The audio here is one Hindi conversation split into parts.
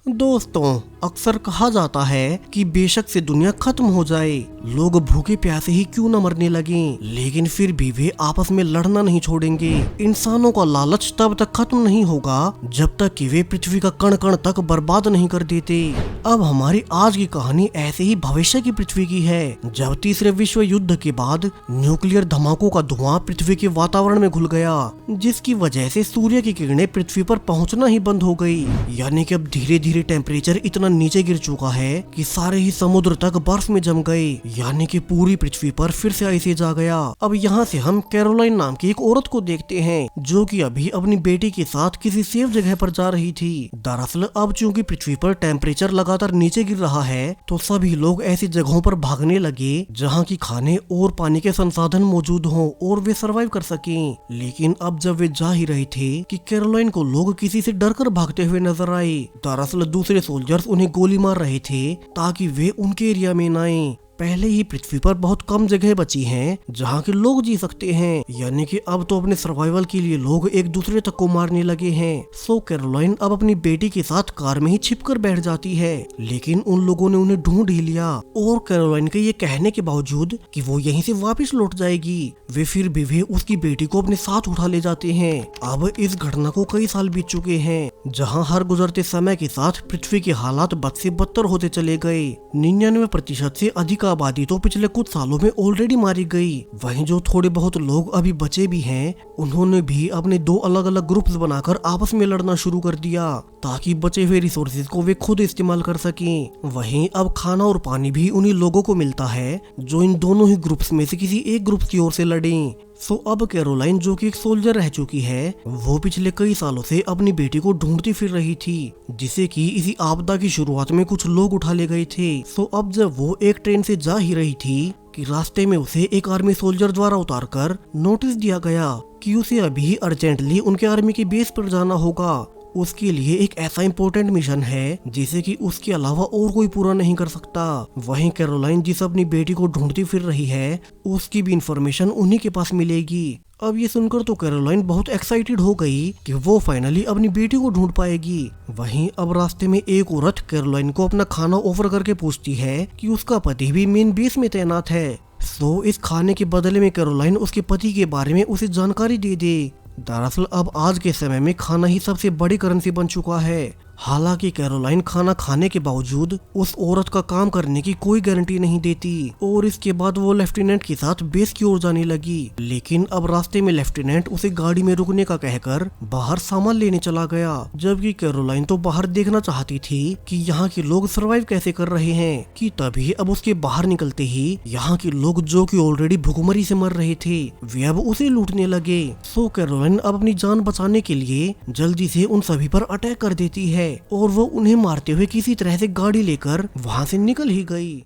दोस्तों, अक्सर कहा जाता है कि बेशक से दुनिया खत्म हो जाए, लोग भूखे प्यासे ही क्यों न मरने लगें, लेकिन फिर भी वे आपस में लड़ना नहीं छोड़ेंगे। इंसानों का लालच तब तक खत्म नहीं होगा जब तक कि वे पृथ्वी का कण कण तक बर्बाद नहीं कर देते। अब हमारी आज की कहानी ऐसे ही भविष्य की पृथ्वी की है, जब तीसरे विश्व युद्ध के बाद न्यूक्लियर धमाकों का धुआं पृथ्वी के वातावरण में घुल गया, जिसकी वजह से सूर्य की किरणें पृथ्वी पर पहुंचना ही बंद हो गई। यानी कि अब धीरे धीरे टेम्परेचर इतना नीचे गिर चुका है कि सारे ही समुद्र तक बर्फ में जम गए, यानी कि पूरी पृथ्वी पर फिर से आइस एज आ गया। अब यहाँ से हम कैरोलाइन नाम की एक औरत को देखते हैं, जो कि अभी अपनी बेटी के साथ किसी सेफ जगह पर जा रही थी। दरअसल अब चूंकि पृथ्वी पर टेम्परेचर लगातार नीचे गिर रहा है, तो सभी लोग ऐसी जगहों पर भागने लगे जहाँ की खाने और पानी के संसाधन मौजूद हों और वे सरवाइव कर सकें। लेकिन अब जब वे जा ही रहे थे कि कैरोलाइन को लोग किसी से डरकर भागते हुए नजर आए। दरअसल दूसरे सोल्जर्स उन्हें गोली मार रहे थे ताकि वे उनके एरिया में न आए। पहले ही पृथ्वी पर बहुत कम जगह बची हैं जहाँ के लोग जी सकते हैं, यानी कि अब तो अपने सर्वाइवल के लिए लोग एक दूसरे तक को मारने लगे हैं। सो कैरोलाइन अब अपनी बेटी के साथ कार में ही छिपकर बैठ जाती है, लेकिन उन लोगों ने उन्हें ढूंढ ही लिया और कैरोलाइन के ये कहने के बावजूद कि वो यहीं से वापस लौट जाएगी, वे फिर भी वे उसकी बेटी को अपने साथ उठा ले जाते हैं। अब इस घटना को कई साल बीत चुके हैं, जहाँ हर गुजरते समय के साथ पृथ्वी के हालात बद से बदतर होते चले गए। 99% से अधिक आबादी तो पिछले कुछ सालों में ऑलरेडी मारी गई। वहीं जो थोड़े बहुत लोग अभी बचे भी हैं, उन्होंने भी अपने दो अलग अलग ग्रुप्स बनाकर आपस में लड़ना शुरू कर दिया ताकि बचे हुए रिसोर्सेज को वे खुद इस्तेमाल कर सकें। वहीं अब खाना और पानी भी उन्हीं लोगों को मिलता है जो इन दोनों ही ग्रुप्स में से किसी एक ग्रुप की ओर से लड़ें। सो अब कैरोलाइन, जो कि एक सोल्जर रह चुकी है, वो पिछले कई सालों से अपनी बेटी को ढूंढती फिर रही थी, जिसे कि इसी आपदा की शुरुआत में कुछ लोग उठा ले गए थे। सो अब जब वो एक ट्रेन से जा ही रही थी कि रास्ते में उसे एक आर्मी सोल्जर द्वारा उतारकर नोटिस दिया गया कि उसे अभी अर्जेंटली उनके आर्मी के बेस पर जाना होगा। उसके लिए एक ऐसा इम्पोर्टेंट मिशन है जिसे कि उसके अलावा और कोई पूरा नहीं कर सकता। वहीं कैरोलाइन जिस अपनी बेटी को ढूंढती फिर रही है, उसकी भी इंफॉर्मेशन उन्हीं के पास मिलेगी। अब ये सुनकर तो कैरोलाइन बहुत एक्साइटेड हो गई कि वो फाइनली अपनी बेटी को ढूंढ पाएगी। वहीं अब रास्ते में एक औरत कैरोलाइन को अपना खाना ऑफर करके पूछती है कि उसका पति भी मेन बेस में तैनात है। सो इस खाने के बदले में कैरोलाइन उसके पति के बारे में उसे जानकारी दे दे। दरअसल अब आज के समय में खाना ही सबसे बड़ी करेंसी बन चुका है। हालांकि कैरोलाइन खाना खाने के बावजूद उस औरत का काम करने की कोई गारंटी नहीं देती और इसके बाद वो लेफ्टिनेंट के साथ बेस की ओर जाने लगी। लेकिन अब रास्ते में लेफ्टिनेंट उसे गाड़ी में रुकने का कहकर बाहर सामान लेने चला गया, जबकि कैरोलाइन तो बाहर देखना चाहती थी कि यहाँ के लोग सरवाइव कैसे कर रहे हैं। कि तभी अब उसके बाहर निकलते ही यहाँ के लोग, जो कि ऑलरेडी भूखमरी से मर रहे थे, वे अब उसे लूटने लगे। सो कैरोलाइन अब अपनी जान बचाने के लिए जल्दी से उन सभी पर अटैक कर देती है और वो उन्हें मारते हुए किसी तरह से गाड़ी लेकर वहां से निकल ही गई।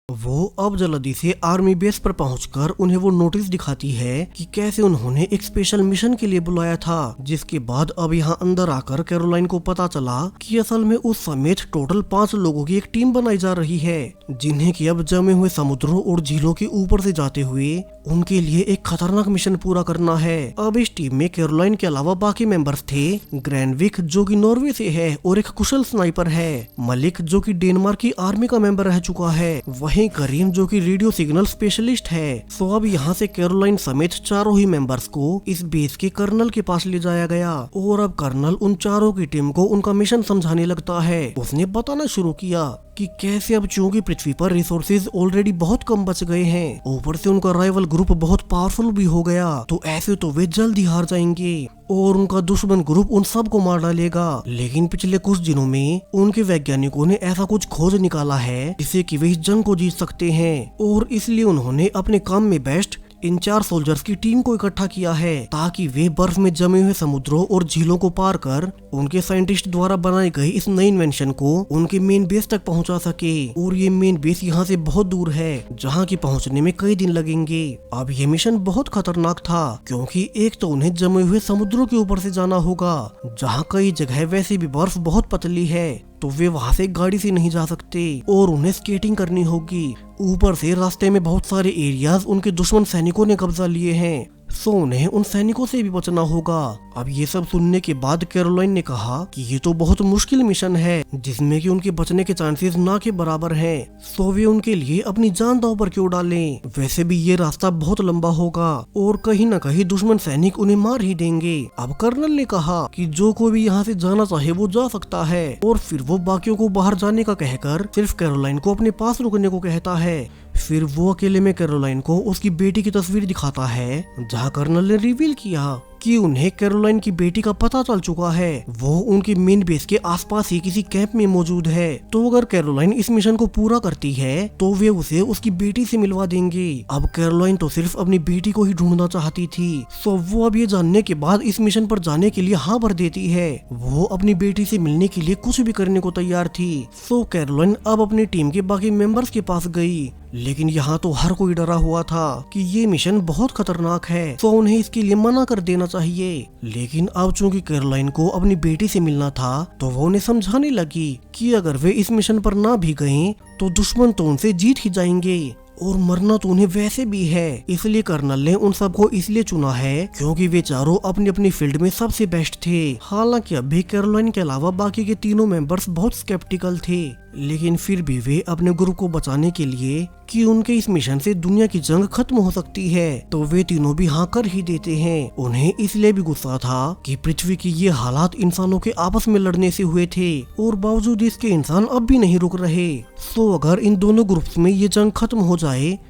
वो अब जल्दी से आर्मी बेस पर पहुंचकर उन्हें वो नोटिस दिखाती है कि कैसे उन्होंने एक स्पेशल मिशन के लिए बुलाया था। जिसके बाद अब यहाँ अंदर आकर कैरोलाइन को पता चला कि असल में उस समेत टोटल 5 लोगों की एक टीम बनाई जा रही है, जिन्हें कि अब जमे हुए समुद्रों और झीलों के ऊपर से जाते हुए उनके लिए एक खतरनाक मिशन पूरा करना है। अब इस टीम में कैरोलाइन के अलावा बाकी मेंबर्स थे ग्रैनविक, जो कि नॉर्वे से है और एक कुशल स्नाइपर है, मलिक, जो कि डेनमार्क की आर्मी का मेंबर रह चुका है, वहीं करीम, जो कि रेडियो सिग्नल स्पेशलिस्ट है। सो अब यहाँ से कैरोलाइन समेत चारों ही मेंबर्स को इस बेस के कर्नल के पास ले जाया गया और अब कर्नल उन चारों की टीम को उनका मिशन समझाने लगता है। उसने बताना शुरू किया कि कैसे अब चूंकि पृथ्वी पर रिसोर्सेज ऑलरेडी बहुत कम बच गए हैं, ऊपर से उनका राइवल ग्रुप बहुत पावरफुल भी हो गया, तो ऐसे तो वे जल्द ही हार जाएंगे और उनका दुश्मन ग्रुप उन सब को मार डालेगा। लेकिन पिछले कुछ दिनों में उनके वैज्ञानिकों ने ऐसा कुछ खोज निकाला है जिससे कि वे इस जंग को जीत सकते हैं और इसलिए उन्होंने अपने काम में बेस्ट इन 4 सोल्जर्स की टीम को इकट्ठा किया है ताकि वे बर्फ में जमे हुए समुद्रों और झीलों को पार कर उनके साइंटिस्ट द्वारा बनाई गई इस नई इन्वेंशन को उनके मेन बेस तक पहुंचा सके। और ये मेन बेस यहाँ से बहुत दूर है, जहाँ की पहुंचने में कई दिन लगेंगे। अब ये मिशन बहुत खतरनाक था क्योंकि एक तो उन्हें जमे हुए समुद्रों के ऊपर से जाना होगा, जहाँ कई जगह वैसे भी बर्फ बहुत पतली है, तो वे वहाँ से गाड़ी से नहीं जा सकते और उन्हें स्केटिंग करनी होगी। ऊपर से रास्ते में बहुत सारे एरियाज उनके दुश्मन सैनिकों ने कब्जा लिए हैं, सो उन्हें उन सैनिकों से भी बचना होगा। अब ये सब सुनने के बाद कैरोलाइन ने कहा कि ये तो बहुत मुश्किल मिशन है जिसमें कि उनके बचने के चांसेस ना के बराबर हैं। सो वे उनके लिए अपनी जान दांव पर क्यों डालें? वैसे भी ये रास्ता बहुत लंबा होगा और कहीं न कहीं दुश्मन सैनिक उन्हें मार ही देंगे। अब कर्नल ने कहा कि जो कोई भी यहाँ से जाना चाहे वो जा सकता है और फिर वो बाकियों को बाहर जाने का कहकर सिर्फ कैरोलाइन को अपने पास रुकने को कहता है। फिर वो अकेले में कैरोलाइन को उसकी बेटी की तस्वीर दिखाता है जहाँ कर्नल ने रिवील किया कि उन्हें कैरोलाइन की बेटी का पता चल चुका है। वो उनके मेन बेस के आसपास ही किसी कैंप में मौजूद है। तो अगर कैरोलाइन इस मिशन को पूरा करती है तो वे उसे उसकी बेटी से मिलवा देंगे। अब कैरोलाइन तो सिर्फ अपनी बेटी को ही ढूंढना चाहती थी। सो वो अब ये जानने के बाद इस मिशन पर जाने के लिए हाँ भर देती है। वो अपनी बेटी से मिलने के लिए कुछ भी करने को तैयार थी। सो कैरोलाइन अब अपनी टीम के बाकी मेंबर्स के पास गई, लेकिन यहाँ तो हर कोई डरा हुआ था कि ये मिशन बहुत खतरनाक है, तो उन्हें इसके लिए मना कर देना चाहिए। लेकिन अब चूंकि कैरोलाइन को अपनी बेटी से मिलना था तो वो उन्हें समझाने लगी कि अगर वे इस मिशन पर ना भी गए तो दुश्मन तो उनसे जीत ही जाएंगे और मरना तो उन्हें वैसे भी है। इसलिए कर्नल ने उन सबको इसलिए चुना है क्योंकि वे चारों अपनी अपनी फील्ड में सबसे बेस्ट थे। हालांकि अभी कैरोलाइन के अलावा बाकी के तीनों मेंबर्स बहुत स्केप्टिकल थे, लेकिन फिर भी वे अपने ग्रुप को बचाने के लिए कि उनके इस मिशन से दुनिया की जंग खत्म हो सकती है तो वे तीनों भी हाँ कर ही देते हैं। उन्हें इसलिए भी गुस्सा था कि पृथ्वी की ये हालात इंसानों के आपस में लड़ने से हुए थे और बावजूद इसके इंसान अब भी नहीं रुक रहे। सो अगर इन दोनों ग्रुप्स में ये जंग खत्म हो जाए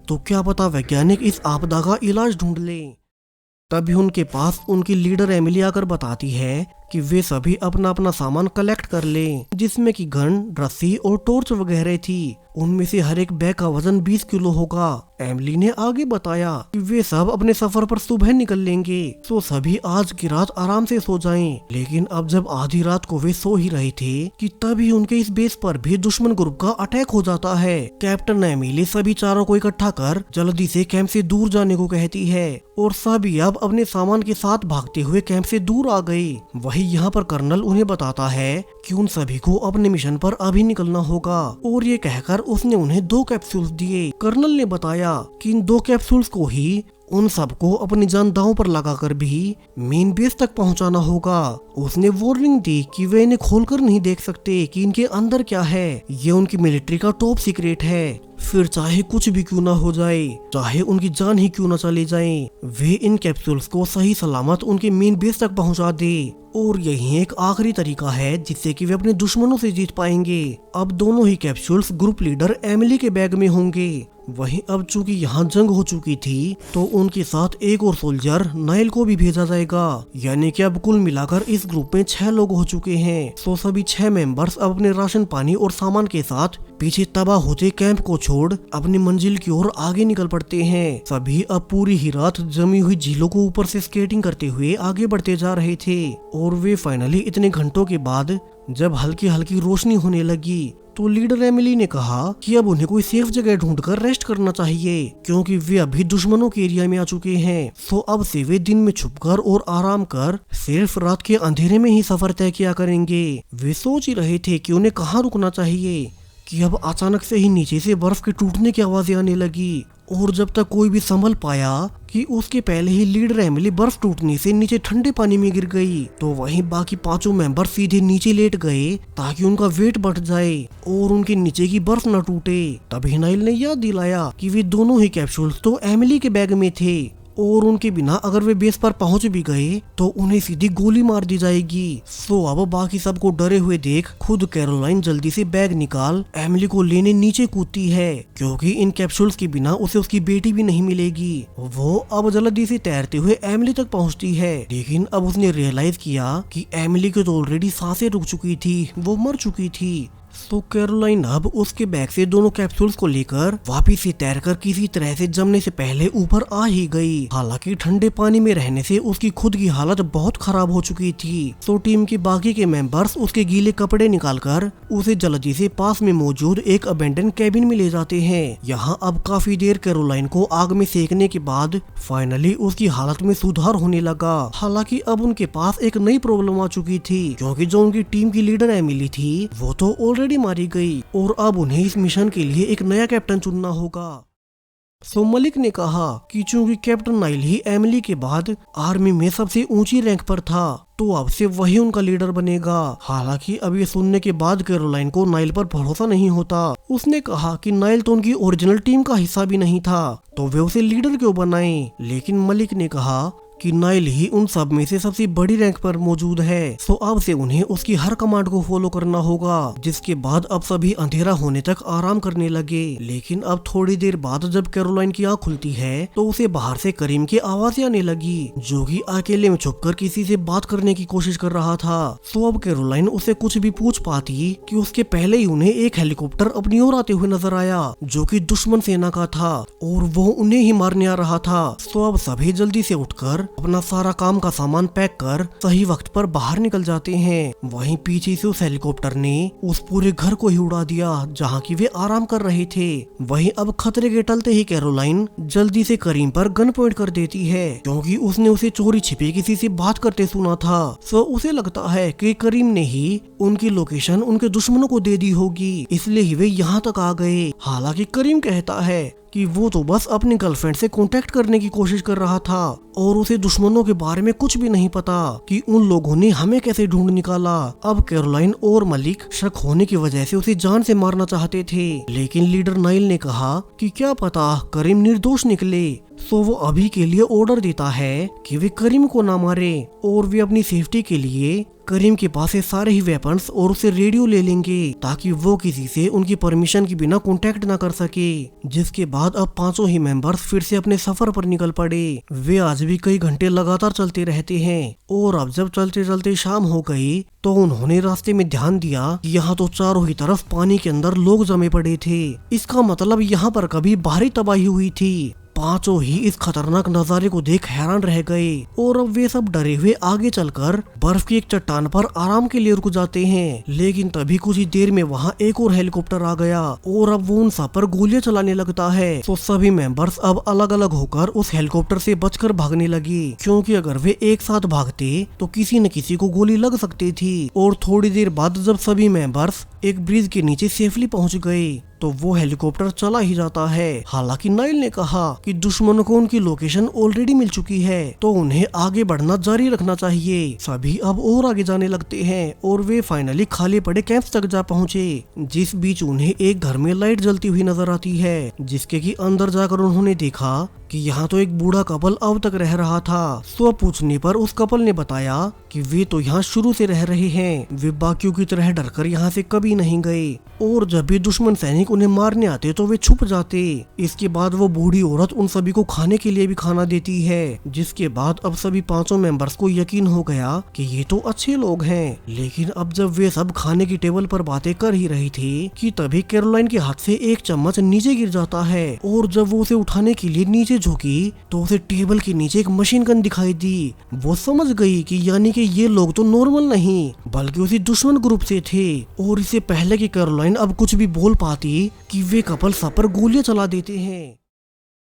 तो क्या पता वैज्ञानिक इस आपदा का इलाज ढूंढ ले। तभी उनके पास उनकी लीडर एमिली आकर बताती है कि वे सभी अपना अपना सामान कलेक्ट कर लें, जिसमें कि गन, रस्सी और टॉर्च वगैरह थी। उनमें से हर एक बैग का वजन 20 किलो होगा। एमिली ने आगे बताया कि वे सब अपने सफर पर सुबह निकल लेंगे, तो सभी आज की रात आराम से सो जाएं। लेकिन अब जब आधी रात को वे सो ही रहे थे कि तभी उनके इस बेस पर भी दुश्मन ग्रुप का अटैक हो जाता है। कैप्टन एमिली सभी चारों को इकट्ठा कर जल्दी से कैंप से दूर जाने को कहती है और सभी अब अपने सामान के साथ भागते हुए कैंप से दूर आ गए। वही यहाँ पर कर्नल उन्हें बताता है कि उन सभी को अपने मिशन पर अभी निकलना होगा और ये कहकर उसने उन्हें 2 कैप्सूल्स दिए। कर्नल ने बताया कि इन 2 कैप्सूल्स को ही उन सबको अपनी जान दांव पर लगाकर भी मेन बेस तक पहुंचाना होगा। उसने वार्निंग दी कि वे इन्हें खोलकर नहीं देख सकते कि इनके अंदर क्या है। ये उनकी मिलिट्री का टॉप सीक्रेट है। फिर चाहे कुछ भी क्यों ना हो जाए, चाहे उनकी जान ही क्यों ना चली जाए, वे इन कैप्सूल्स को सही सलामत उनके मेन बेस तक पहुंचा दे। और यही एक आखिरी तरीका है जिससे कि वे अपने दुश्मनों से जीत पाएंगे। अब दोनों ही कैप्सूल्स ग्रुप लीडर एमिली के बैग में होंगे। वहीं अब चूंकि यहाँ जंग हो चुकी थी तो उनके साथ एक और सोल्जर नाइल को भी भेजा जाएगा, यानी कि अब कुल मिलाकर इस ग्रुप में 6 लोग हो चुके हैं। तो सभी 6 मेंबर्स अब अपने राशन पानी और सामान के साथ पीछे तबाह होते कैंप को छोड़ अपनी मंजिल की ओर आगे निकल पड़ते हैं। सभी अब पूरी ही रात जमी हुई झीलों को ऊपर से स्केटिंग करते हुए आगे बढ़ते जा रहे थे और वे फाइनली इतने घंटों के बाद जब हल्की हल्की रोशनी होने लगी तो लीडर एमिली ने कहा कि अब उन्हें कोई सेफ जगह ढूंढकर रेस्ट करना चाहिए क्योंकि वे अभी दुश्मनों के एरिया में आ चुके हैं। तो अब से वे दिन में छुपकर और आराम कर सिर्फ रात के अंधेरे में ही सफर तय किया करेंगे। वे सोच ही रहे थे कि उन्हें कहाँ रुकना चाहिए कि अब अचानक से ही नीचे से बर्फ के टूटने की आवाजें आने लगी और जब तक कोई भी संभल पाया कि उसके पहले ही लीडर एमिली बर्फ टूटने से नीचे ठंडे पानी में गिर गई, तो वहीं बाकी 5 मेंबर सीधे नीचे लेट गए ताकि उनका वेट बढ़ जाए और उनके नीचे की बर्फ न टूटे। तभी नाइल ने याद दिलाया कि वे दोनों ही कैप्सूल्स तो एमिली के बैग में थे और उनके बिना अगर वे बेस पर पहुंच भी गए तो उन्हें सीधी गोली मार दी जाएगी। सो अब बाकी सबको डरे हुए देख खुद कैरोलाइन जल्दी से बैग निकाल एमिली को लेने नीचे कूदती है क्योंकि इन कैप्सूल्स के बिना उसे उसकी बेटी भी नहीं मिलेगी। वो अब जल्दी से तैरते हुए एमिली तक पहुंचती है, लेकिन अब उसने रियलाइज किया कि एमिली की तो ऑलरेडी सांसें रुक चुकी थी, वो मर चुकी थी। तो कैरोलाइन अब उसके बैग से दोनों कैप्सूल्स को लेकर वापिस से तैरकर किसी तरह से जमने से पहले ऊपर आ ही गई। हालांकि ठंडे पानी में रहने से उसकी खुद की हालत बहुत खराब हो चुकी थी। तो टीम के बाकी के मेंबर्स उसके गीले कपड़े निकालकर उसे जल्दी से पास में मौजूद एक अबेंडन कैबिन में ले जाते हैं। यहाँ अब काफी देर कैरोलाइन को आग में सेकने के बाद फाइनली उसकी हालत में सुधार होने लगा। हालांकि अब उनके पास एक नई प्रॉब्लम आ चुकी थी क्योंकि जो उनकी टीम की लीडर एमिली थी वो तो ऑलरेडी मारी गई और अब उन्हें इस मिशन के लिए एक नया कैप्टन चुनना होगा। सो मलिक ने कहा कि चूंकि कैप्टन नाइल ही एमिली के बाद आर्मी में सबसे ऊंची रैंक पर था तो अब से वही उनका लीडर बनेगा। हालांकि अब ये सुनने के बाद कैरोलाइन को नाइल पर भरोसा नहीं होता। उसने कहा कि नाइल तो उनकी ओरिजिनल टीम का हिस्सा भी नहीं था तो वे उसे लीडर क्यों बनाए। लेकिन मलिक ने कहा कि नाइल ही उन सब में से सबसे बड़ी रैंक पर मौजूद है। सो अब से उन्हें उसकी हर कमांड को फॉलो करना होगा। जिसके बाद अब सभी अंधेरा होने तक आराम करने लगे। लेकिन अब थोड़ी देर बाद जब कैरोलाइन की आंख खुलती है तो उसे बाहर से करीम की आवाजें आने लगी, जो कि अकेले में छुपकर किसी से बात करने की कोशिश कर रहा था। सो अब कैरोलाइन उसे कुछ भी पूछ पाती कि उसके पहले ही उन्हें एक हेलीकॉप्टर अपनी ओर आते हुए नजर आया, जो कि दुश्मन सेना का था और वो उन्हें ही मारने आ रहा था। सो अब सभी जल्दी से उठकर अपना सारा काम का सामान पैक कर सही वक्त पर बाहर निकल जाते हैं। वहीं पीछे से उस हेलीकॉप्टर ने उस पूरे घर को ही उड़ा दिया जहां की वे आराम कर रहे थे। वहीं अब खतरे के टलते ही कैरोलाइन जल्दी से करीम पर गन पॉइंट कर देती है, क्योंकि उसने उसे चोरी छिपे किसी से बात करते सुना था। सो उसे लगता है कि करीम ने ही उनकी लोकेशन उनके दुश्मनों को दे दी होगी, इसलिए ही वे यहाँ तक आ गए। हालांकि करीम कहता है कि वो तो बस अपनी गर्लफ्रेंड से कांटेक्ट करने की कोशिश कर रहा था और उसे दुश्मनों के बारे में कुछ भी नहीं पता कि उन लोगों ने हमें कैसे ढूंढ निकाला। अब कैरोलाइन और मलिक शक होने की वजह से उसे जान से मारना चाहते थे, लेकिन लीडर नाइल ने कहा कि क्या पता करीम निर्दोष निकले। सो वो अभी के लिए ऑर्डर देता है कि वे करीम को ना मारे और वे अपनी सेफ्टी के लिए करीम के पास से सारे ही वेपन्स और उसे रेडियो ले लेंगे ताकि वो किसी से उनकी परमिशन के बिना कांटेक्ट ना कर सके। जिसके बाद अब पांचों ही मेंबर्स फिर से अपने सफर पर निकल पड़े। वे आज भी कई घंटे लगातार चलते रहते हैं और अब जब चलते चलते शाम हो गई तो उन्होंने रास्ते में ध्यान दिया कि यहाँ तो चारों ही तरफ पानी के अंदर लोग जमे पड़े थे। इसका मतलब यहाँ पर कभी भारी तबाही हुई थी। पांचों ही इस खतरनाक नजारे को देख हैरान रह गए और अब वे सब डरे हुए आगे चलकर बर्फ की एक चट्टान पर आराम के लिए रुक जाते हैं। लेकिन तभी कुछ ही देर में वहाँ एक और हेलीकॉप्टर आ गया और अब वो उन सब पर गोलियां चलाने लगता है। तो सभी मेंबर्स अब अलग अलग होकर उस हेलीकॉप्टर से बचकर भागने लगी, क्योंकि अगर वे एक साथ भागते तो किसी न किसी को गोली लग सकती थी। और थोड़ी देर बाद जब सभी मेंबर्स एक ब्रिज के नीचे सेफली पहुंच गए तो वो हेलीकॉप्टर चला ही जाता है। हालांकि नाइल ने कहा कि दुश्मनों को उनकी लोकेशन ऑलरेडी मिल चुकी है तो उन्हें आगे बढ़ना जारी रखना चाहिए। सभी अब और आगे जाने लगते हैं और वे फाइनली खाली पड़े कैंप तक जा पहुँचे, जिस बीच उन्हें एक घर में लाइट जलती हुई नजर आती है, जिसके की अंदर जाकर उन्होंने देखा कि यहाँ तो एक बूढ़ा कपल अब तक रह रहा था। सो पूछने पर उस कपल ने बताया कि वे तो यहाँ शुरू से रह रहे हैं, वे बाकियों की तरह डरकर यहाँ से कभी नहीं गए और जब भी दुश्मन सैनिक उन्हें मारने आते तो वे छुप जाते। इसके बाद वो बूढ़ी औरत उन सभी को खाने के लिए भी खाना देती है, जिसके बाद अब सभी पांचों मेंबर्स को यकीन हो गया कि ये तो अच्छे लोग हैं। लेकिन अब जब वे सब खाने की टेबल पर बातें कर ही रही थी कि तभी कैरोलाइन के हाथ से एक चम्मच नीचे गिर जाता है और जब वो उसे उठाने के लिए नीचे झुकी तो उसे टेबल के नीचे एक मशीन गन दिखाई दी। वो समझ गई कि यानी कि ये लोग तो नॉर्मल नहीं बल्कि उसी दुश्मन ग्रुप से थे। और इससे पहले कि कैरोलाइन अब कुछ भी बोल पाती कि वे कपल सब पर गोलियां चला देते हैं,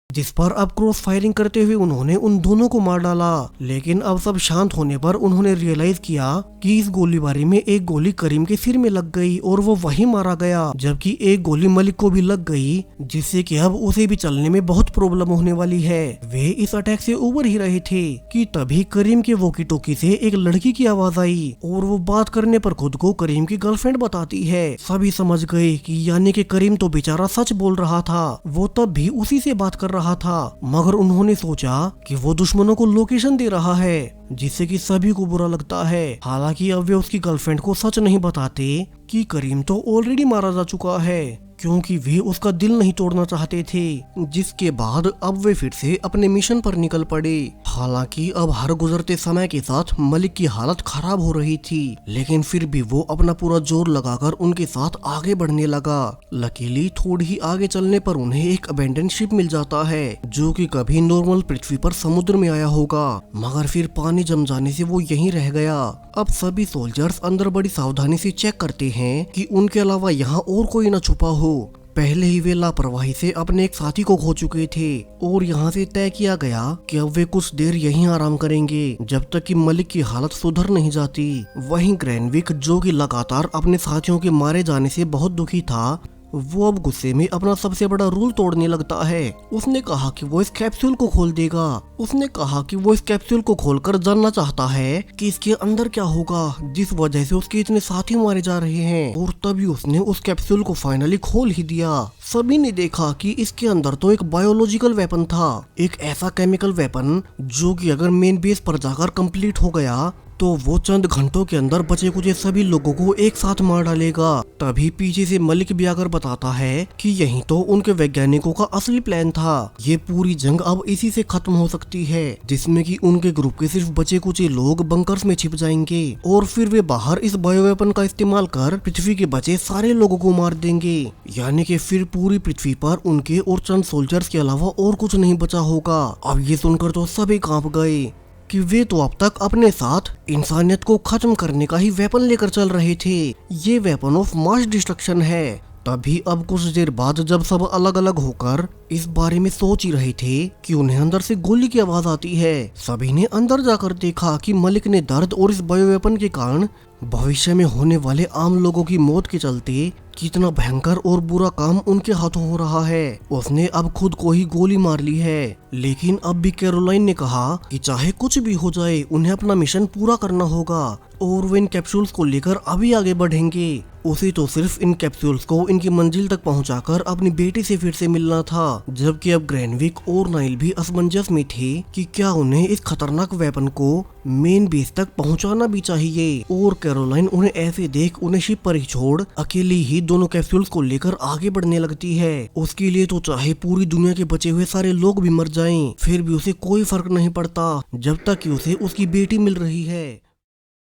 जिस पर अब क्रॉस फायरिंग करते हुए उन्होंने उन दोनों को मार डाला। लेकिन अब सब शांत होने पर उन्होंने रियलाइज किया कि इस गोलीबारी में एक गोली करीम के सिर में लग गई और वो वहीं मारा गया, जबकि एक गोली मलिक को भी लग गई, जिससे कि अब उसे भी चलने में बहुत प्रॉब्लम होने वाली है। वे इस अटैक से उबर ही रहे थे कि तभी करीम के वॉकी टॉकी से एक लड़की की आवाज आई और वो बात करने पर खुद को करीम की गर्लफ्रेंड बताती है। सभी समझ गए कि यानी कि करीम तो बेचारा सच बोल रहा था, वो तब भी उसी से बात कर रहा था, मगर उन्होंने सोचा कि वो दुश्मनों को लोकेशन दे रहा है, जिससे कि सभी को बुरा लगता है। हालांकि अब वे उसकी गर्लफ्रेंड को सच नहीं बताते कि करीम तो ऑलरेडी मारा जा चुका है, क्योंकि वे उसका दिल नहीं तोड़ना चाहते थे। जिसके बाद अब वे फिर से अपने मिशन पर निकल पड़े। हालांकि अब हर गुजरते समय के साथ मलिक की हालत खराब हो रही थी, लेकिन फिर भी वो अपना पूरा जोर लगाकर उनके साथ आगे बढ़ने लगा। लकीली थोड़ी ही आगे चलने पर उन्हें एक अबेंडन शिप मिल जाता है, जो कि कभी नॉर्मल पृथ्वी पर समुद्र में आया होगा, मगर फिर पानी जम जाने से वो यहीं रह गया। अब सभी सोल्जर्स अंदर बड़ी सावधानी से चेक करते हैं कि उनके अलावा यहाँ और कोई न छुपा हो। पहले ही वे लापरवाही से अपने एक साथी को खो चुके थे और यहाँ से तय किया गया कि अब वे कुछ देर यहीं आराम करेंगे जब तक कि मलिक की हालत सुधर नहीं जाती। वहीं ग्रैनविक, जो कि लगातार अपने साथियों के मारे जाने से बहुत दुखी था, वो अब गुस्से में अपना सबसे बड़ा रूल तोड़ने लगता है। उसने कहा कि वो इस कैप्सूल को खोल देगा। उसने कहा कि वो इस कैप्सूल को खोलकर जानना चाहता है कि इसके अंदर क्या होगा, जिस वजह से उसके इतने साथी मारे जा रहे हैं। और तभी उसने उस कैप्सूल को फाइनली खोल ही दिया। सभी ने देखा कि इसके अंदर तो एक बायोलॉजिकल वेपन था, एक ऐसा केमिकल वेपन जो कि अगर मेन बेस पर जाकर कंप्लीट हो गया तो वो चंद घंटों के अंदर बचे कुचे सभी लोगों को एक साथ मार डालेगा। तभी पीछे से मलिक भी आकर बताता है कि यही तो उनके वैज्ञानिकों का असली प्लान था। ये पूरी जंग अब इसी से खत्म हो सकती है, जिसमें कि उनके ग्रुप के सिर्फ बचे कुचे लोग बंकर्स में छिप जाएंगे और फिर वे बाहर इस बायो वेपन का इस्तेमाल कर पृथ्वी के बचे सारे लोगों को मार देंगे। यानी कि फिर पूरी पृथ्वी पर उनके और चंद सोल्जर्स के अलावा और कुछ नहीं बचा होगा। अब ये सुनकर तो सभी कांप गए कि वे तो अब तक अपने साथ इंसानियत को खत्म करने का ही वेपन लेकर चल रहे थे। ये वेपन ऑफ मास डिस्ट्रक्शन है। तभी अब कुछ देर बाद जब सब अलग अलग होकर इस बारे में सोच ही रहे थे कि उन्हें अंदर से गोली की आवाज आती है। सभी ने अंदर जाकर देखा कि मलिक ने दर्द और इस बायो वेपन के कारण भविष्य में होने वाले आम लोगों की मौत के चलते कितना भयंकर और बुरा काम उनके हाथों हो रहा है। उसने अब खुद को ही गोली मार ली है। लेकिन अब भी कैरोलाइन ने कहा कि चाहे कुछ भी हो जाए उन्हें अपना मिशन पूरा करना होगा और वो इन कैप्सूल्स को लेकर अभी आगे बढ़ेंगे। उसे तो सिर्फ इन कैप्सूल्स को इनकी मंजिल तक पहुंचाकर अपनी बेटी से फिर से मिलना था, जबकि अब ग्रैनविक और नाइल भी असमंजस में थे कि क्या उन्हें इस खतरनाक वेपन को मेन बेस तक पहुंचाना भी चाहिए। और कैरोलाइन उन्हें ऐसे देख उन्हें शिप पर ही छोड़ अकेली ही दोनों कैप्सूल्स को लेकर आगे बढ़ने लगती है। उसके लिए तो चाहे पूरी दुनिया के बचे हुए सारे लोग भी मर जाएं, फिर भी उसे कोई फर्क नहीं पड़ता जब तक कि उसे उसकी बेटी मिल रही है।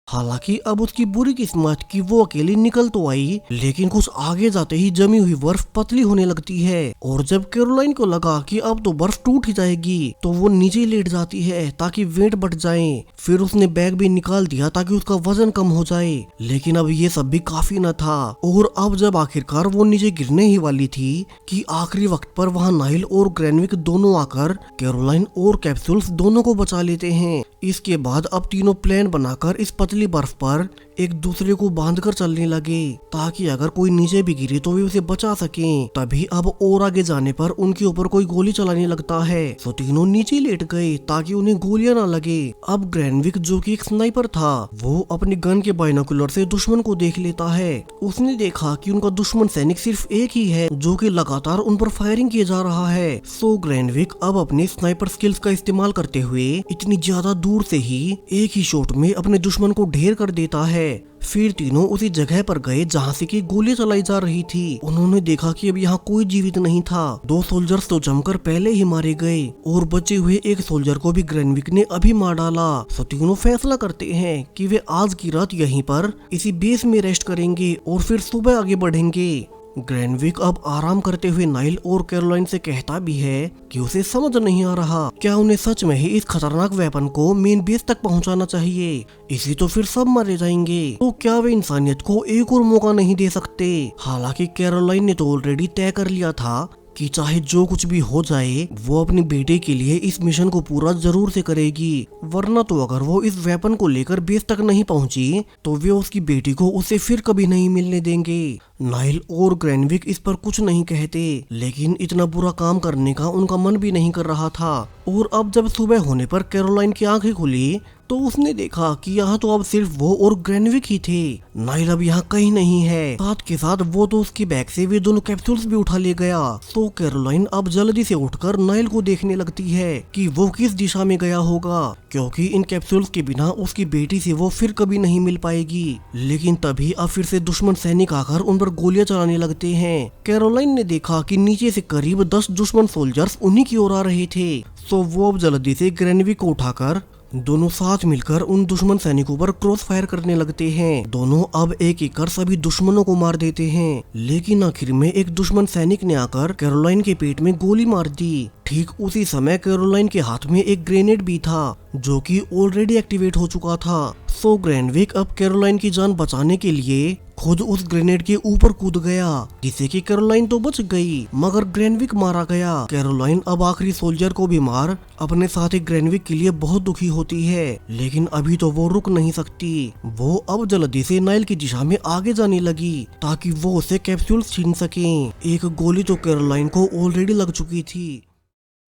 हालांकि अब उसकी बुरी किस्मत कि वो अकेली निकल तो आई, लेकिन कुछ आगे जाते ही जमी हुई बर्फ पतली होने लगती है। और जब कैरोलाइन को लगा कि अब तो बर्फ टूट ही जाएगी तो वो नीचे लेट जाती है ताकि वेट बढ़ जाए। फिर उसने बैग भी निकाल दिया ताकि उसका वजन कम हो जाए, लेकिन अब ये सब भी काफी न था। और अब जब आखिरकार वो नीचे गिरने ही वाली थी कि आखिरी वक्त पर वहाँ नाइल और ग्रैनविक दोनों आकर कैरोलाइन और कैप्सूल्स दोनों को बचा लेते हैं। इसके बाद अब तीनों प्लान बनाकर इस पतली बर्फ पर एक दूसरे को बांधकर चलने लगे ताकि अगर कोई नीचे भी गिरे तो वे उसे बचा सकें। तभी अब और आगे जाने पर उनके ऊपर कोई गोली चलाने लगता है तो तीनों नीचे लेट गए ताकि उन्हें गोलियां ना लगे। अब ग्रैनविक जो कि एक स्नाइपर था वो अपनी गन के बाइनोकुलर से दुश्मन को देख लेता है। उसने देखा कि उनका दुश्मन सैनिक सिर्फ एक ही है जो कि लगातार उन पर फायरिंग किया जा रहा है। सो ग्रैनविक अब अपने स्नाइपर स्किल्स का इस्तेमाल करते हुए इतनी ज्यादा दूर से ही एक ही शॉट में अपने दुश्मन को ढेर कर देता है। फिर तीनों उसी जगह पर गए जहाँ से कि गोली चलाई जा रही थी। उन्होंने देखा कि अब यहाँ कोई जीवित नहीं था। 2 सोल्जर्स तो जमकर पहले ही मारे गए और बचे हुए एक सोल्जर को भी ग्रैनविक ने अभी मार डाला। तो तीनों फैसला करते हैं कि वे आज की रात यहीं पर इसी बेस में रेस्ट करेंगे और फिर सुबह आगे बढ़ेंगे। ग्रैनविक अब आराम करते हुए नाइल और कैरोलाइन से कहता भी है कि उसे समझ नहीं आ रहा क्या उन्हें सच में ही इस खतरनाक वेपन को मेन बेस तक पहुंचाना चाहिए। इसी तो फिर सब मारे जाएंगे, तो क्या वे इंसानियत को एक और मौका नहीं दे सकते। हालांकि कैरोलाइन ने तो ऑलरेडी तय कर लिया था कि चाहे जो कुछ भी हो जाए वो अपनी बेटे के लिए इस मिशन को पूरा जरूर से करेगी, वरना तो अगर वो इस वेपन को लेकर बेस तक नहीं पहुंची तो वे उसकी बेटी को उसे फिर कभी नहीं मिलने देंगे। नाइल और ग्रैनविक इस पर कुछ नहीं कहते, लेकिन इतना बुरा काम करने का उनका मन भी नहीं कर रहा था। और अब जब सुबह होने पर कैरोलाइन की आंखें खुली तो उसने देखा कि यहाँ तो अब सिर्फ वो और ग्रैनविक ही थे। नाइल अब यहाँ कहीं नहीं है। साथ के साथ वो तो उसकी बैग से वे दोनों कैप्सूल्स भी उठा ले गया। तो कैरोलाइन अब जल्दी से उठकर नाइल को देखने लगती है कि वो किस दिशा में गया होगा, क्योंकि इन कैप्सूल्स के बिना उसकी बेटी से वो फिर कभी नहीं मिल पाएगी। लेकिन तभी अब फिर से दुश्मन सैनिक आकर उन पर गोलियां चलाने लगते हैं। कैरोलाइन ने देखा कि नीचे से करीब 10 दुश्मन सोल्जर्स उन्हीं की ओर आ रहे थे। तो वो अब जल्दी से ग्रैनविक को उठाकर दोनों साथ मिलकर उन दुश्मन सैनिकों पर क्रॉस फायर करने लगते हैं। दोनों अब एक एक कर सभी दुश्मनों को मार देते हैं, लेकिन आखिर में एक दुश्मन सैनिक ने आकर कैरोलाइन के पेट में गोली मार दी। ठीक उसी समय कैरोलाइन के हाथ में एक ग्रेनेड भी था जो कि ऑलरेडी एक्टिवेट हो चुका था। सो ग्रेनविक अब कैरोलाइन की जान बचाने के लिए खुद उस ग्रेनेड के ऊपर कूद गया, जिससे कि कैरोलाइन तो बच गई मगर ग्रेनविक मारा गया। कैरोलाइन अब आखिरी सोल्जर को भी मार अपने साथी ग्रेनविक के लिए बहुत दुखी होती है, लेकिन अभी तो वो रुक नहीं सकती। वो अब जल्दी से नाइल की दिशा में आगे जाने लगी ताकि वो उसे कैप्सूल छीन सके। एक गोली तो कैरोलाइन को ऑलरेडी लग चुकी थी।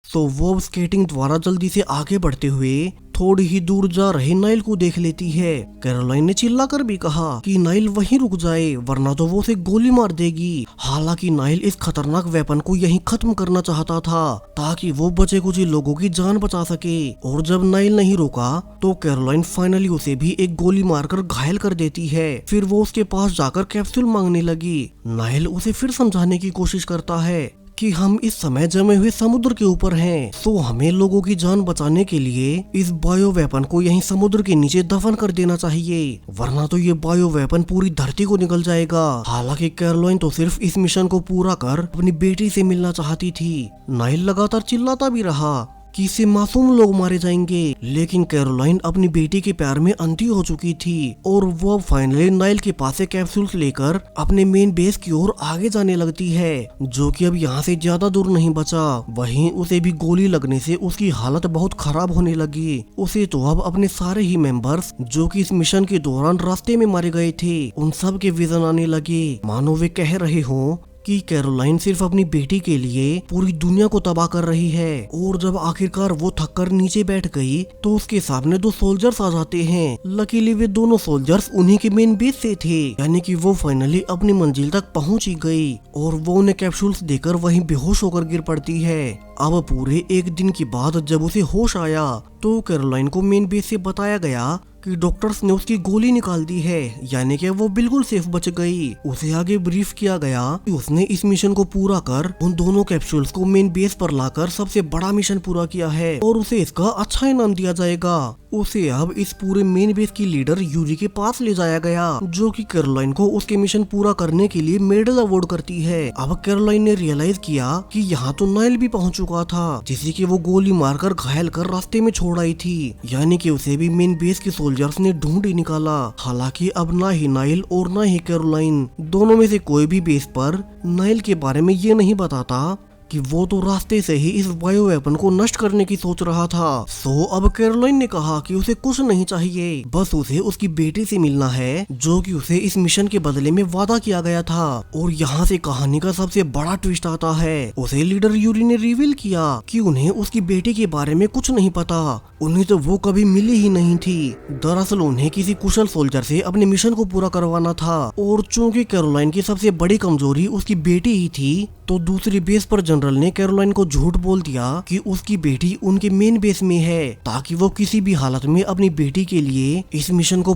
तो वो स्केटिंग द्वारा जल्दी से आगे बढ़ते हुए थोड़ी ही दूर जा रहे नाइल को देख लेती है। कैरोलाइन ने चिल्लाकर भी कहा कि नाइल वहीं रुक जाए वरना तो वो उसे गोली मार देगी। हालांकि नाइल इस खतरनाक वेपन को यहीं खत्म करना चाहता था ताकि वो बचे कुछ लोगों की जान बचा सके। और जब नाइल नहीं रोका तो कैरोलाइन फाइनली उसे भी एक गोली मारकर घायल कर देती है। फिर वो उसके पास जाकर कैप्सूल मांगने लगी। नाइल उसे फिर समझाने की कोशिश करता है कि हम इस समय जमे हुए समुद्र के ऊपर हैं, तो हमें लोगों की जान बचाने के लिए इस बायो वेपन को यहीं समुद्र के नीचे दफन कर देना चाहिए वरना तो ये बायो वेपन पूरी धरती को निकल जाएगा। हालांकि कैरोलाइन तो सिर्फ इस मिशन को पूरा कर अपनी बेटी से मिलना चाहती थी। नाइल लगातार चिल्लाता भी रहा कि इससे मासूम लोग मारे जाएंगे, लेकिन कैरोलाइन अपनी बेटी के प्यार में अंधी हो चुकी थी और वो अब फाइनली नाइल के पास से कैप्सूल्स लेकर अपने मेन बेस की ओर आगे जाने लगती है, जो कि अब यहाँ से ज्यादा दूर नहीं बचा। वहीं उसे भी गोली लगने से उसकी हालत बहुत खराब होने लगी। उसे तो अब अपने सारे ही मेंबर्स जो कि इस मिशन के दौरान रास्ते में मारे गए थे उन सब के विजन आने लगे, मानो वे कह रहे हों कि कैरोलाइन सिर्फ अपनी बेटी के लिए पूरी दुनिया को तबाह कर रही है। और जब आखिरकार वो थककर नीचे बैठ गई तो उसके सामने दो सोल्जर्स आ जाते हैं। लकीली वे दोनों सोल्जर्स उन्हीं के मेन बेस से थे, यानी कि वो फाइनली अपनी मंजिल तक पहुंच ही गई और वो उन्हें कैप्सूल्स देकर वहीं बेहोश होकर गिर पड़ती है। अब पूरे एक दिन के बाद जब उसे होश आया तो कैरोलाइन को मेन बेस से बताया गया कि डॉक्टर्स ने उसकी गोली निकाल दी है, यानी कि वो बिल्कुल सेफ बच गई। उसे आगे ब्रीफ किया गया कि उसने इस मिशन को पूरा कर उन दोनों कैप्सूल्स को मेन बेस पर लाकर सबसे बड़ा मिशन पूरा किया है और उसे इसका अच्छा इनाम दिया जाएगा। उसे अब इस पूरे मेन बेस की लीडर यूरी के पास ले जाया गया, जो कि कैरोलाइन को उसके मिशन पूरा करने के लिए मेडल अवार्ड करती है। अब कैरोलाइन ने रियलाइज किया कि यहाँ तो नाइल भी पहुँच चुका था, जिसे कि वो गोली मारकर घायल कर रास्ते में छोड़ आई थी, यानी कि उसे भी मेन बेस के सोल्जर्स ने ढूंढ ही निकाला। हालांकि अब ना ही नाइल और ना ही कैरोलाइन दोनों में से कोई भी बेस पर नाइल के बारे में ये नहीं बताता कि वो तो रास्ते से ही इस बायो वेपन को नष्ट करने की सोच रहा था। सो अब कैरोलाइन ने कहा कि उसे कुछ नहीं चाहिए, बस उसे उसकी बेटी से मिलना है जो कि उसे इस मिशन के बदले में वादा किया गया था। और यहाँ से कहानी का सबसे बड़ा ट्विस्ट आता है। उसे लीडर यूरी ने रिवील किया कि उन्हें उसकी बेटी के बारे में कुछ नहीं पता, उन्हें तो वो कभी मिली ही नहीं थी। दरअसल उन्हें किसी कुशल सोल्जर से अपने मिशन को पूरा करवाना था और चूंकि कैरोलाइन की सबसे बड़ी कमजोरी उसकी बेटी ही थी तो दूसरी बेस पर जनरल ने कैरोलाइन को झूठ बोल दिया कि उसकी बेटी उनके मेन बेस में है ताकि वो किसी भी हालत में अपनी बेटी के लिए इस मिशन को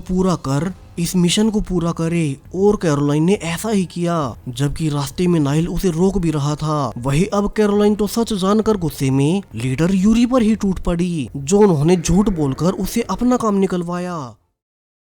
पूरा करे। और कैरोलाइन ने ऐसा ही किया, जबकि रास्ते में नाइल उसे रोक भी रहा था। वही अब कैरोलाइन तो सच जानकर गुस्से में लीडर यूरी पर ही टूट पड़ी, जो उन्होंने झूठ बोलकर उससे अपना काम निकलवाया।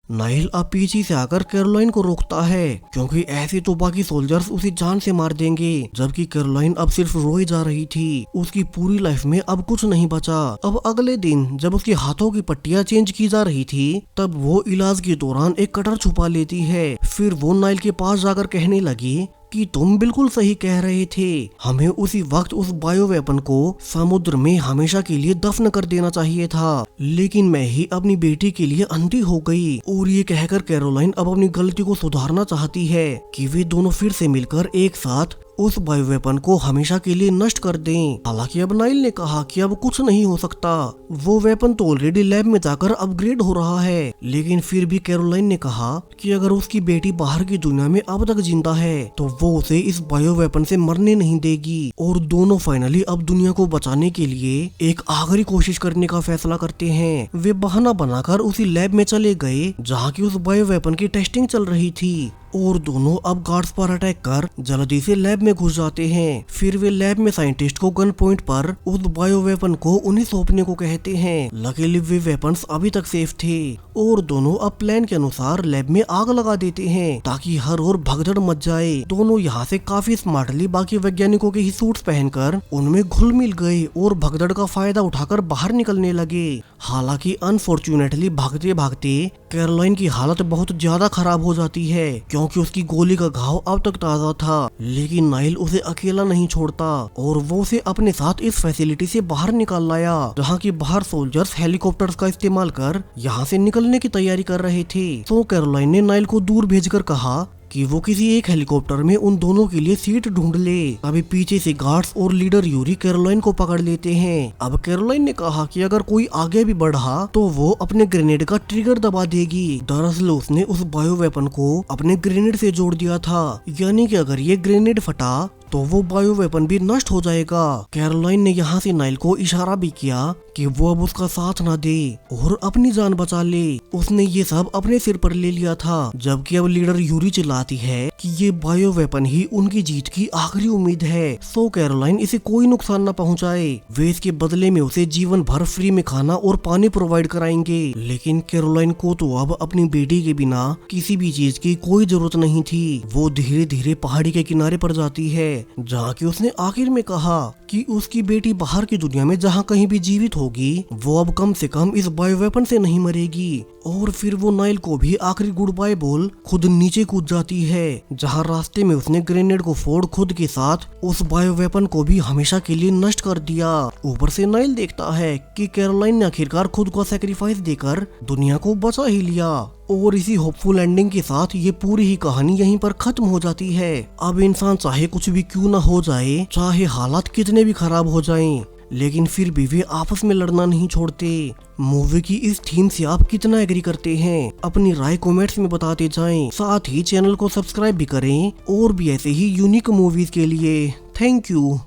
नाइल अब पीछे से आकर कैरोलाइन को रोकता है क्योंकि ऐसे तो बाकी सोल्जर्स उसे जान से मार देंगे, जबकि कैरोलाइन अब सिर्फ रोई जा रही थी। उसकी पूरी लाइफ में अब कुछ नहीं बचा। अब अगले दिन जब उसके हाथों की पट्टियां चेंज की जा रही थी तब वो इलाज के दौरान एक कटर छुपा लेती है। फिर वो नाइल के पास जाकर कहने लगी कि तुम बिल्कुल सही कह रहे थे, हमें उसी वक्त उस बायो वेपन को समुद्र में हमेशा के लिए दफन कर देना चाहिए था, लेकिन मैं ही अपनी बेटी के लिए अंधी हो गई। और ये कहकर कैरोलाइन अब अपनी गलती को सुधारना चाहती है कि वे दोनों फिर से मिलकर एक साथ उस बायो वेपन को हमेशा के लिए नष्ट कर दें। हालांकि अब नाइल ने कहा कि अब कुछ नहीं हो सकता, वो वेपन तो ऑलरेडी लैब में जाकर अपग्रेड हो रहा है। लेकिन फिर भी कैरोलाइन ने कहा कि अगर उसकी बेटी बाहर की दुनिया में अब तक जिंदा है तो वो उसे इस बायो वेपन से मरने नहीं देगी। और दोनों फाइनली अब दुनिया को बचाने के लिए एक आखिरी कोशिश करने का फैसला करते हैं। वे बहाना बनाकर उसी लैब में चले गए जहाँ की उस बायो वेपन की टेस्टिंग चल रही थी और दोनों अब गार्ड्स पर अटैक कर जल्दी से लैब में घुस जाते हैं। फिर वे लैब में साइंटिस्ट को गन पॉइंट पर उस बायो वेपन को उन्हें सौंपने को कहते हैं। लकीली वे वेपन्स अभी तक सेफ थे और दोनों अब प्लान के अनुसार लैब में आग लगा देते हैं ताकि हर ओर भगदड़ मच जाए। दोनों यहाँ से काफी स्मार्टली बाकी वैज्ञानिकों के ही सूट्स पहनकर उनमें घुल मिल गए और भगदड़ का फायदा उठाकर बाहर निकलने लगे। हालांकि अनफॉर्चुनेटली भागते भागते कैरोलाइन की हालत बहुत ज्यादा खराब हो जाती है क्योंकि उसकी गोली का घाव अब तक ताजा था। लेकिन नाइल उसे अकेला नहीं छोड़ता और वो उसे अपने साथ इस फैसिलिटी से बाहर निकाल लाया जहाँ की बाहर सोल्जर्स हेलीकॉप्टर्स का इस्तेमाल कर यहाँ से निकलने की तैयारी कर रहे थे। तो कैरोलाइन ने नाइल को दूर भेजकर कहा कि वो किसी एक हेलीकॉप्टर में उन दोनों के लिए सीट ढूंढ ले। अभी पीछे से गार्ड्स और लीडर यूरी कैरोलाइन को पकड़ लेते हैं। अब कैरोलाइन ने कहा कि अगर कोई आगे भी बढ़ा तो वो अपने ग्रेनेड का ट्रिगर दबा देगी। दरअसल उसने उस बायो वेपन को अपने ग्रेनेड से जोड़ दिया था, यानी कि अगर ये ग्रेनेड फटा तो वो बायो वेपन भी नष्ट हो जाएगा। कैरोलाइन ने यहाँ से नाइल को इशारा भी किया कि वो अब उसका साथ ना दे और अपनी जान बचा ले। उसने ये सब अपने सिर पर ले लिया था, जबकि अब लीडर यूरी चिल्लाती है कि ये बायो वेपन ही उनकी जीत की आखिरी उम्मीद है। सो कैरोलाइन इसे कोई नुकसान न पहुंचाए। वे इसके बदले में उसे जीवन भर फ्री में खाना और पानी प्रोवाइड कराएंगे। लेकिन कैरोलाइन को तो अब अपनी बेटी के बिना किसी भी चीज की कोई जरूरत नहीं थी। वो धीरे धीरे पहाड़ी के किनारे पर जाती है जहाँ की उसने आखिर में कहा कि उसकी बेटी बाहर की दुनिया में जहाँ कहीं भी जीवित होगी वो अब कम से कम इस बायो वेपन से नहीं मरेगी। और फिर वो नाइल को भी आखिरी गुड बाय बोल खुद नीचे कूद जाती है जहाँ रास्ते में उसने ग्रेनेड को फोड़ खुद के साथ उस बायो वेपन को भी हमेशा के लिए नष्ट कर दिया। ऊपर से नाइल देखता है कि कैरोलाइन ने आखिरकार खुद को सैक्रिफाइस देकर दुनिया को बचा ही लिया। और इसी होपफुल एंडिंग के साथ ये पूरी ही कहानी यहीं पर खत्म हो जाती है। अब इंसान चाहे कुछ भी क्यों ना हो जाए, चाहे हालात कितने भी खराब हो जाएं, लेकिन फिर भी वे आपस में लड़ना नहीं छोड़ते। मूवी की इस थीम से आप कितना एग्री करते हैं? अपनी राय कमेंट्स में बताते जाएं। साथ ही चैनल को सब्सक्राइब भी करें और भी ऐसे ही यूनिक मूवीज के लिए। Thank you.